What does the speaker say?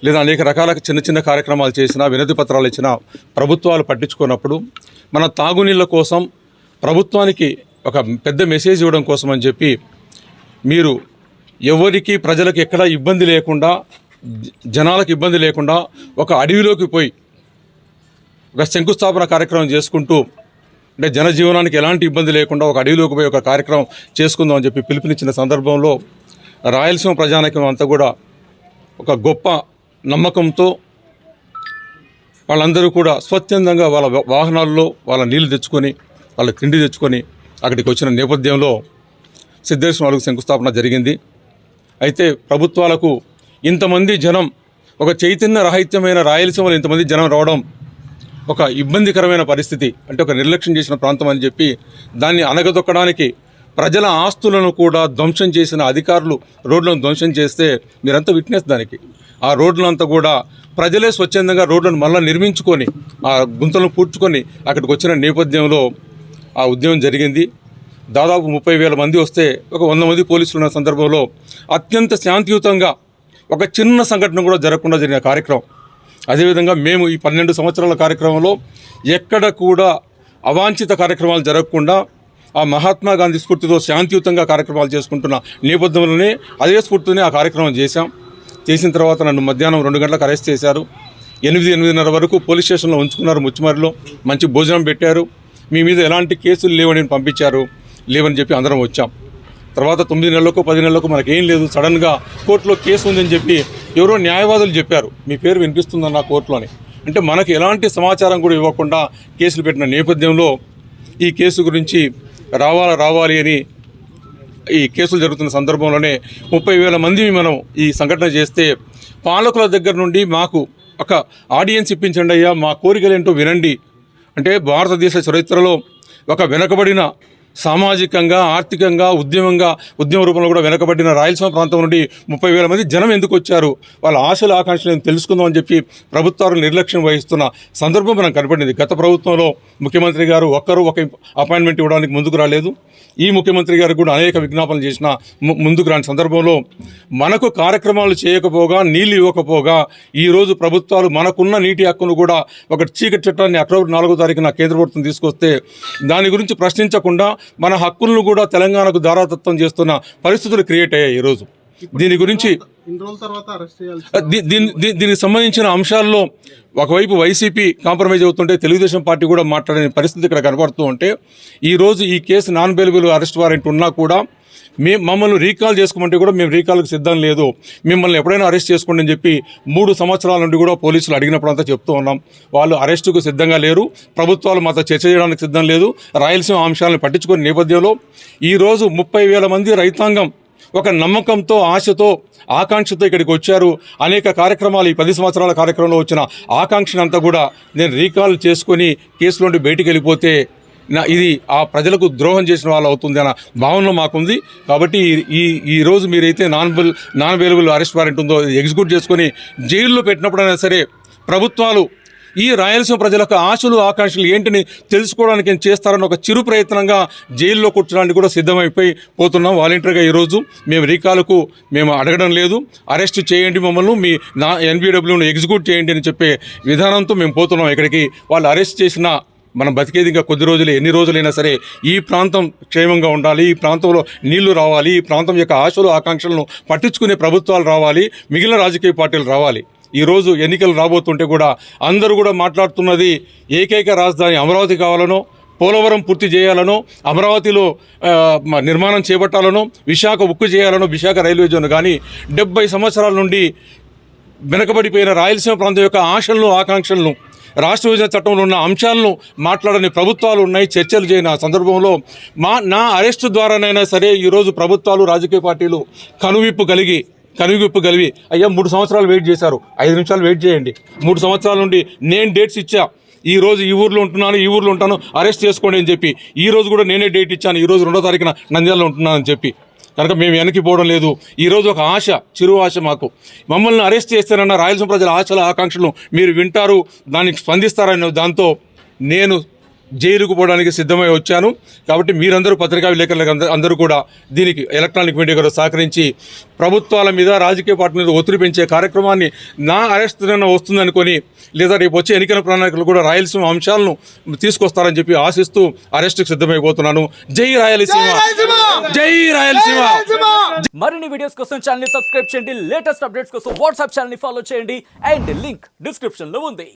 లేదా అనేక రకాల చిన్న చిన్న కార్యక్రమాలు చేసినా, వినతి పత్రాలు ఇచ్చినా ప్రభుత్వాలు పట్టించుకున్నప్పుడు మన తాగునీళ్ళ కోసం ప్రభుత్వానికి ఒక పెద్ద మెసేజ్ ఇవ్వడం కోసం అని చెప్పి మీరు ఎవరికి ప్రజలకు ఎక్కడా ఇబ్బంది లేకుండా, జనాలకు ఇబ్బంది లేకుండా ఒక అడవిలోకి పోయి ఒక శంకుస్థాపన కార్యక్రమం చేసుకుంటూ, అంటే జనజీవనానికి ఎలాంటి ఇబ్బంది లేకుండా ఒక అడవిలోకి పోయి ఒక కార్యక్రమం చేసుకుందాం అని చెప్పి పిలుపునిచ్చిన సందర్భంలో రాయలసీమ ప్రజానీకం అంతా కూడా ఒక గొప్ప నమ్మకంతో వాళ్ళందరూ కూడా స్వచ్ఛందంగా వాళ్ళ వాహనాల్లో వాళ్ళ నీళ్లు తెచ్చుకొని, వాళ్ళ తిండి తెచ్చుకొని అక్కడికి వచ్చిన నేపథ్యంలో సిద్ధేశ్వర అడుగు శంకుస్థాపన జరిగింది. అయితే ప్రభుత్వాలకు ఇంతమంది జనం, ఒక చైతన్య రహితమైన రాయలసీమలో ఇంతమంది జనం రావడం ఒక ఇబ్బందికరమైన పరిస్థితి, అంటే ఒక నిర్లక్ష్యం చేసిన ప్రాంతం అని చెప్పి దాన్ని అనగదొక్కడానికి ప్రజల ఆస్తులను కూడా ధ్వంసం చేసిన అధికారులు రోడ్లను ధ్వంసం చేస్తే మీరంతా విట్నెస్ దానికి. ఆ రోడ్లంతా కూడా ప్రజలే స్వచ్ఛందంగా రోడ్లను మళ్ళీ నిర్మించుకొని ఆ గుంతలను పూడ్చుకొని అక్కడికి వచ్చిన నేపథ్యంలో ఆ ఉద్యమం జరిగింది. దాదాపు 30,000 మంది వస్తే ఒక 100 మంది పోలీసులు ఉన్న సందర్భంలో అత్యంత శాంతియుతంగా ఒక చిన్న సంఘటన కూడా జరగకుండా జరిగిన కార్యక్రమం. అదేవిధంగా మేము ఈ 12 సంవత్సరాల కార్యక్రమంలో ఎక్కడ కూడా అవాంఛిత కార్యక్రమాలు జరగకుండా ఆ మహాత్మా గాంధీ స్ఫూర్తితో శాంతియుతంగా కార్యక్రమాలు చేసుకుంటున్న నేపథ్యంలోనే అదే స్ఫూర్తితోనే ఆ కార్యక్రమం చేసిన తర్వాత నన్ను మధ్యాహ్నం 2 గంటలకు అరెస్ట్ చేశారు. 8-8:30 వరకు పోలీస్ స్టేషన్లో ఉంచుకున్నారు. ముచ్చిమరిలో మంచి భోజనం పెట్టారు. మీ మీద ఎలాంటి కేసులు లేవని పంపించారు. లేవని చెప్పి అందరం వచ్చాం. తర్వాత 9 నెలలకు 10 నెలలకు మనకేం లేదు, సడన్గా కోర్టులో కేసు ఉందని చెప్పి ఎవరో న్యాయవాదులు చెప్పారు, మీ పేరు వినిపిస్తుందన్న కోర్టులోని. అంటే మనకు ఎలాంటి సమాచారం కూడా ఇవ్వకుండా కేసులు పెట్టిన నేపథ్యంలో ఈ కేసు గురించి రావాలి అని ఈ కేసులు జరుగుతున్న సందర్భంలోనే 30,000 మంది మనం ఈ సంఘటన చేస్తే పాలకుల దగ్గర నుండి మాకు ఒక ఆడియన్స్ ఇప్పించండి అయ్యా, మా కోరికలేంటో వినండి. అంటే భారతదేశ చరిత్రలో ఒక వెనకబడిన సామాజికంగా, ఆర్థికంగా, ఉద్యమ రూపంలో కూడా వెనకబడిన రాయలసీమ ప్రాంతం నుండి 30,000 మంది జనం ఎందుకు వచ్చారు, వాళ్ళ ఆశలు ఆకాంక్షలను తెలుసుకుందాం అని చెప్పి ప్రభుత్వాలు నిర్లక్ష్యం వహిస్తున్న సందర్భం మనకు కనపడింది. గత ప్రభుత్వంలో ముఖ్యమంత్రి గారు ఒక్క అపాయింట్మెంట్ ఇవ్వడానికి ముందుకు రాలేదు. ఈ ముఖ్యమంత్రి గారు కూడా అనేక విజ్ఞాపనలు చేసిన ముందుకు రాని సందర్భంలో మనకు కార్యక్రమాలు చేయకపోగా, నీళ్లు ఇవ్వకపోగా ఈరోజు ప్రభుత్వాలు మనకున్న నీటి హక్కును కూడా ఒక చీకటి చట్టాన్ని అక్టోబర్ 4వ తారీఖున కేంద్ర ప్రభుత్వం తీసుకొస్తే దాని గురించి ప్రశ్నించకుండా మన హక్కులను కూడా తెలంగాణకు దారాదత్తం చేస్తున్న పరిస్థితులు క్రియేట్ అయ్యాయి. ఈరోజు దీని గురించి దీనికి సంబంధించిన అంశాల్లో ఒకవైపు వైసీపీ కాంప్రమైజ్ అవుతుంటే తెలుగుదేశం పార్టీ కూడా మాట్లాడే పరిస్థితి ఇక్కడ కనపడుతూ ఉంటే, ఈరోజు ఈ case non bailable arrest warrant ఉన్నా కూడా మమ్మల్ని రీకాల్ చేసుకోమంటే కూడా మేము రీకాల్కి సిద్ధం లేదు, మిమ్మల్ని ఎప్పుడైనా అరెస్ట్ చేసుకోండి అని చెప్పి 3 సంవత్సరాల నుండి కూడా పోలీసులు అడిగినప్పుడు అంతా చెప్తూ ఉన్నాం. వాళ్ళు అరెస్టుకు సిద్ధంగా లేరు, ప్రభుత్వాలు మాతో చర్చ చేయడానికి సిద్ధం లేదు, రాయలసీమ అంశాలను పట్టించుకునే నేపథ్యంలో ఈరోజు 30,000 మంది రైతాంగం ఒక నమ్మకంతో, ఆశతో, ఆకాంక్షతో ఇక్కడికి వచ్చారు. అనేక కార్యక్రమాలు ఈ 10 సంవత్సరాల కార్యక్రమంలో వచ్చిన ఆకాంక్షనంతా కూడా నేను రీకాల్ చేసుకొని కేసులో నుండి బయటికి వెళ్ళిపోతే ఇది ఆ ప్రజలకు ద్రోహం చేసిన వాళ్ళు అవుతుంది అన్న భావన మాకుంది. కాబట్టి ఈరోజు మీరైతే నాన్ బెయిలబుల్ అరెస్ట్ వారెంట్ ఉందో ఎగ్జిక్యూట్ చేసుకొని జైల్లో పెట్టినప్పుడైనా సరే ప్రభుత్వాలు ఈ రాయలసీమ ప్రజలకు ఆశలు ఆకాంక్షలు ఏంటిని తెలుసుకోవడానికి ఏం చేస్తారని ఒక చిరు ప్రయత్నంగా జైల్లో కూర్చోడానికి కూడా సిద్ధమైపోయి పోతున్నాం. వాలంటీర్గా ఈరోజు మేము రీకాలకు మేము అడగడం లేదు, అరెస్ట్ చేయండి, మమ్మల్ని మీ ఎన్బిడబ్ల్యూను ఎగ్జిక్యూట్ చేయండి అని చెప్పే విధానంతో మేము పోతున్నాం. ఇక్కడికి వాళ్ళు అరెస్ట్ చేసిన మనం బతికేది ఇంకా కొద్ది రోజులే, ఎన్ని రోజులైనా సరే ఈ ప్రాంతం క్షేమంగా ఉండాలి, ఈ ప్రాంతంలో నీళ్లు రావాలి, ఈ ప్రాంతం యొక్క ఆశలు ఆకాంక్షలను పట్టించుకునే ప్రభుత్వాలు రావాలి, మిగిలిన రాజకీయ పార్టీలు రావాలి. ఈరోజు ఎన్నికలు రాబోతుంటే కూడా అందరూ కూడా మాట్లాడుతున్నది ఏకైక రాజధాని అమరావతి కావాలనో, పోలవరం పూర్తి చేయాలనో, అమరావతిలో నిర్మాణం చేపట్టాలనో, విశాఖ ఉక్కు చేయాలనో, విశాఖ రైల్వే జోన్. కానీ 70 సంవత్సరాల నుండి వెనకబడిపోయిన రాయలసీమ ప్రాంతం యొక్క ఆశలను ఆకాంక్షలను, రాష్ట్ర విభజన చట్టంలో ఉన్న అంశాలను మాట్లాడని ప్రభుత్వాలు ఉన్నాయి. చర్చలు చేయని సందర్భంలో నా అరెస్టు ద్వారానైనా సరే ఈరోజు ప్రభుత్వాలు, రాజకీయ పార్టీలు కనువిప్పు కలిగి అయ్యా 3 సంవత్సరాలు వెయిట్ చేశారు, 5 నిమిషాలు వెయిట్ చేయండి. 3 సంవత్సరాల నుండి నేను డేట్స్ ఇచ్చా, ఈ రోజు ఈ ఊర్లో ఉంటున్నాను, ఈ ఊర్లో ఉంటాను, అరెస్ట్ చేసుకోండి అని చెప్పి. ఈ రోజు కూడా నేనే డేట్ ఇచ్చాను, ఈ రోజు 2వ తారీఖున నంద్యాలలో ఉంటున్నానని చెప్పి. కనుక మేము వెనక్కిపోవడం లేదు. ఈరోజు ఒక ఆశ, చిరు ఆశ మాకు, మమ్మల్ని అరెస్ట్ చేస్తారన్న రాయలసీమ ప్రజల ఆశల ఆకాంక్షలు మీరు వింటారు, దానికి స్పందిస్తారన్న దాంతో నేను జైలుకు పోవడానికి సిద్ధమై వచ్చాను. కాబట్టి మీరందరూ పత్రికా విలేకరులు అందరూ కూడా దీనికి ఎలక్ట్రానిక్ మీడియా కూడా సహకరించి ప్రభుత్వాల మీద రాజకీయ పార్టీల మీద ఒత్తిడి పెంచే కార్యక్రమాన్ని నా అరెస్ట్ వస్తుందనుకొని లేదా రేపు వచ్చే ఎన్నికల ప్రణాళికలు కూడా రాయలసీమ అంశాలను తీసుకొస్తారని చెప్పి ఆశిస్తూ అరెస్ట్కి సిద్ధమైపోతున్నాను. జై రాయలసీమ, జై రాయలసీమ. మరిన్ని వీడియోస్ కోసం ఛానల్ ని సబ్స్క్రైబ్ చేయండి. లేటెస్ట్ అప్డేట్స్ కోసం వాట్సాప్ ఛానల్ ని ఫాలో చేయండి. అండ్ లింక్ డిస్క్రిప్షన్ లో ఉంది.